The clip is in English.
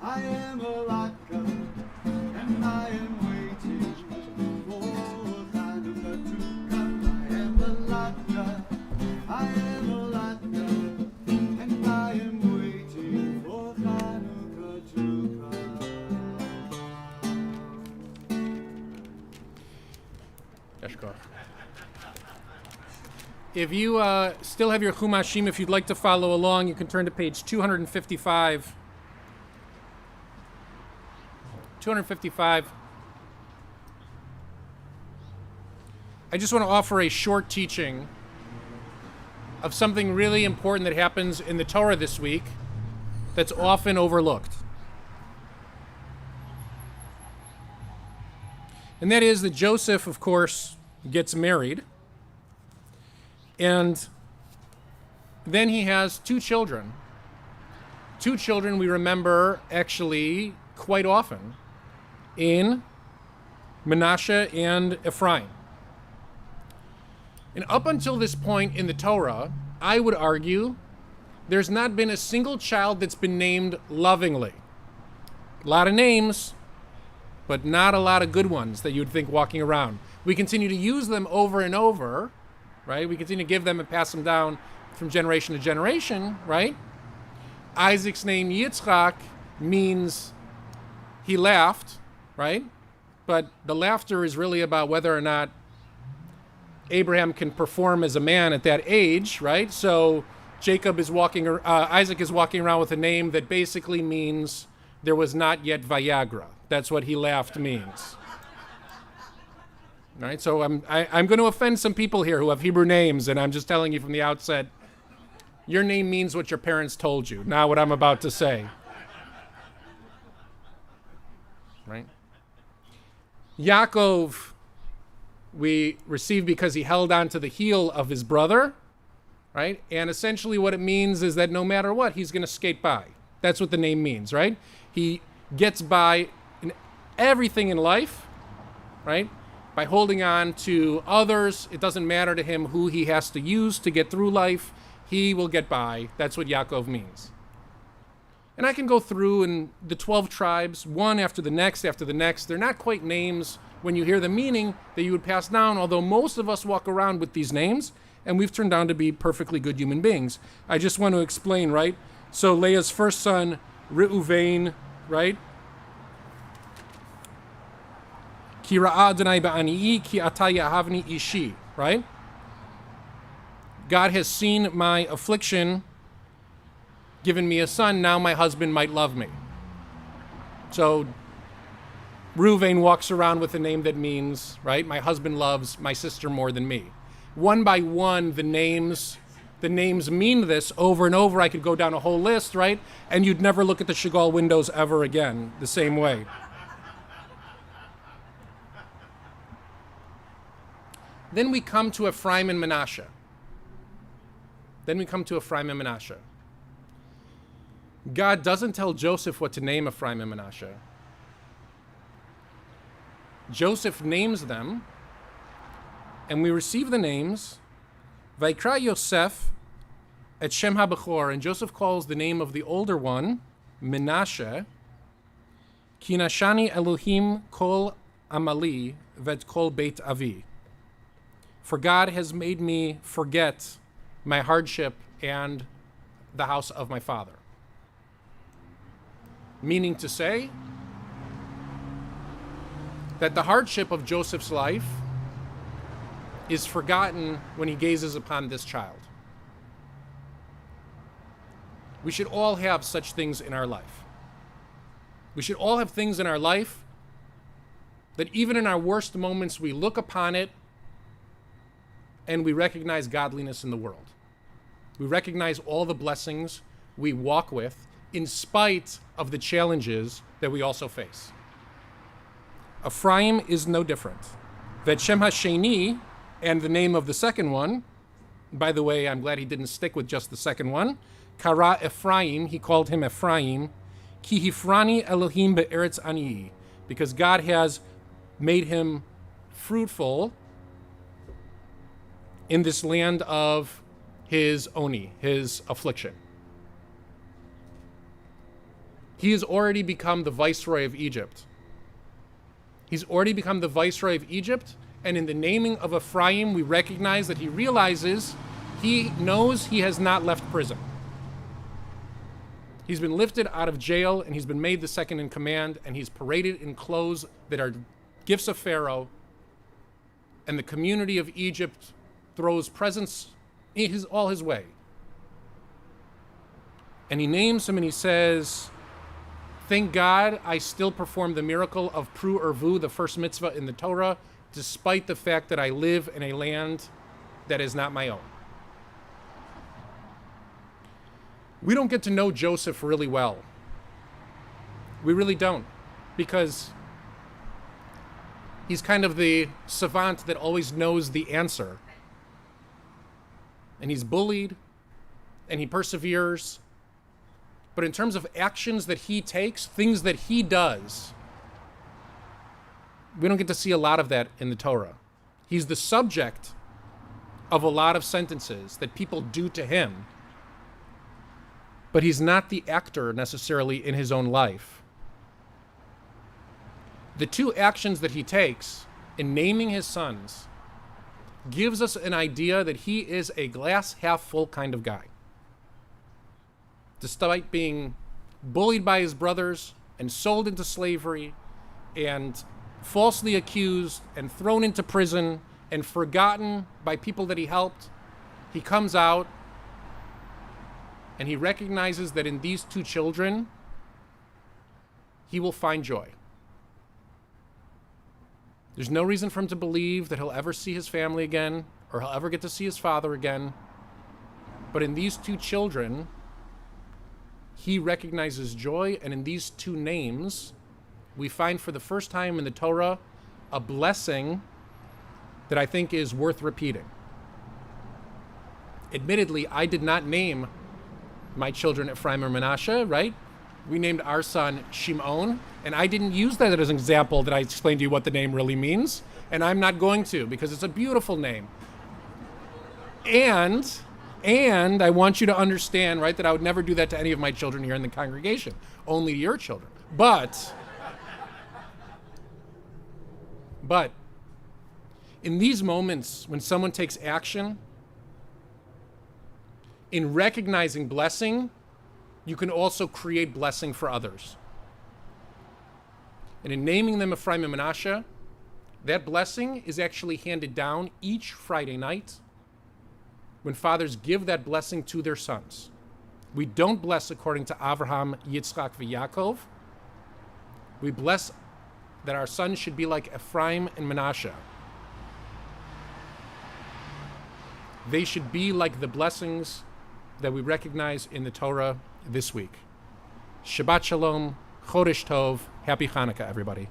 I am a laka, and I am waiting for Hanukkah to come. I am a laka, I am a laka, and I am waiting for Hanukkah to come. If you still have your Chumashim, if you'd like to follow along, you can turn to page 255. 255. I just want to offer a short teaching of something really important that happens in the Torah this week that's often overlooked. And that is that Joseph, of course, gets married. And then he has two children. Two children we remember actually quite often in Manasseh and Ephraim. And up until this point in the Torah, I would argue there's not been a single child that's been named lovingly. A lot of names, but not a lot of good ones that you'd think walking around. We continue to use them over and over, right? We continue to give them and pass them down from generation to generation, right? Isaac's name Yitzchak means he laughed, right? But the laughter is really about whether or not Abraham can perform as a man at that age, right? So Isaac is walking around with a name that basically means there was not yet Viagra. That's what he laughed means. All right, so I'm going to offend some people here who have Hebrew names, and I'm just telling you from the outset, your name means what your parents told you, not what I'm about to say. Right? Yaakov, we receive because he held on to the heel of his brother, right? And essentially what it means is that no matter what, he's going to skate by. That's what the name means, right? He gets by in everything in life, right? By holding on to others. It doesn't matter to him who he has to use to get through life. He will get by. That's what Yaakov means. And I can go through in the 12 tribes, one after the next. They're not quite names when you hear the meaning that you would pass down, although most of us walk around with these names, and we've turned out to be perfectly good human beings. I just want to explain, right? So Leah's first son, Reuven, right? Ki ra'a Adonai ba'ani'i, ki ata yahavni ishi, right? God has seen my affliction, given me a son, now my husband might love me. So Reuven walks around with a name that means, right, my husband loves my sister more than me. One by one, the names mean this over and over. I could go down a whole list, right? And you'd never look at the Chagall windows ever again the same way. Then we come to Ephraim and Manasseh. God doesn't tell Joseph what to name Ephraim and Manasseh. Joseph names them, and we receive the names. Vaikra Yosef et Shem HaBechor, and Joseph calls the name of the older one, Menashe, Ki nashani Elohim kol amali vet kol beit avi. For God has made me forget my hardship and the house of my father. Meaning to say that the hardship of Joseph's life is forgotten when he gazes upon this child. We should all have such things in our life. We should all have things in our life that even in our worst moments, we look upon it and we recognize godliness in the world. We recognize all the blessings we walk with in spite of the challenges that we also face. Ephraim is no different. Vet Shem HaSheni, and the name of the second one, by the way, I'm glad he didn't stick with just the second one, Kara Ephraim, he called him Ephraim, Ki Hifrani Elohim Be'eretz Ani, because God has made him fruitful in this land of his Oni, his affliction. He has already become the viceroy of Egypt. He's already become the viceroy of Egypt, and in the naming of Ephraim, we recognize that he realizes, he knows he has not left prison. He's been lifted out of jail, and he's been made the second in command, and he's paraded in clothes that are gifts of Pharaoh, and the community of Egypt throws presents all his way. And he names him and he says, thank God I still perform the miracle of Pru Urvu, the first mitzvah in the Torah, despite the fact that I live in a land that is not my own. We don't get to know Joseph really well. We really don't, because he's kind of the savant that always knows the answer. And he's bullied, and he perseveres. But in terms of actions that he takes, things that he does, we don't get to see a lot of that in the Torah. He's the subject of a lot of sentences that people do to him, but he's not the actor necessarily in his own life. The two actions that he takes in naming his sons gives us an idea that he is a glass half full kind of guy. Despite being bullied by his brothers and sold into slavery and falsely accused and thrown into prison and forgotten by people that he helped, he comes out and he recognizes that in these two children, he will find joy. There's no reason for him to believe that he'll ever see his family again or he'll ever get to see his father again. But in these two children, he recognizes joy, and in these two names, we find for the first time in the Torah a blessing that I think is worth repeating. Admittedly, I did not name my children Ephraim or Menashe, right? We named our son Shimon, and I didn't use that as an example that I explained to you what the name really means, and I'm not going to, because it's a beautiful name. And I want you to understand, right, that I would never do that to any of my children here in the congregation, only to your children. But in these moments when someone takes action, in recognizing blessing, you can also create blessing for others. And in naming them Ephraim and Menashe, that blessing is actually handed down each Friday night when fathers give that blessing to their sons. We don't bless according to Avraham, Yitzchak, and Yaakov. We bless that our sons should be like Ephraim and Menashe. They should be like the blessings that we recognize in the Torah this week. Shabbat Shalom, Chodesh Tov, Happy Hanukkah, everybody.